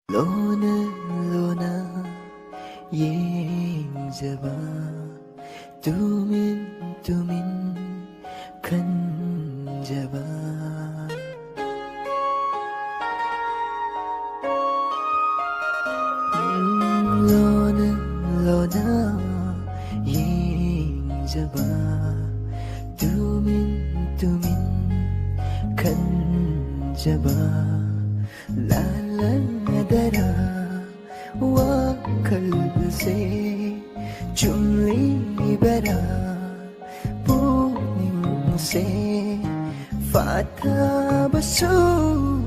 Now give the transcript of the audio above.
Lona, Lona, yengzaba tumin, tumin, kanjaba Lona, Lona, yengzaba tumin, tumin, kanjaba Laladara wakalse chumli bara puning se fata basu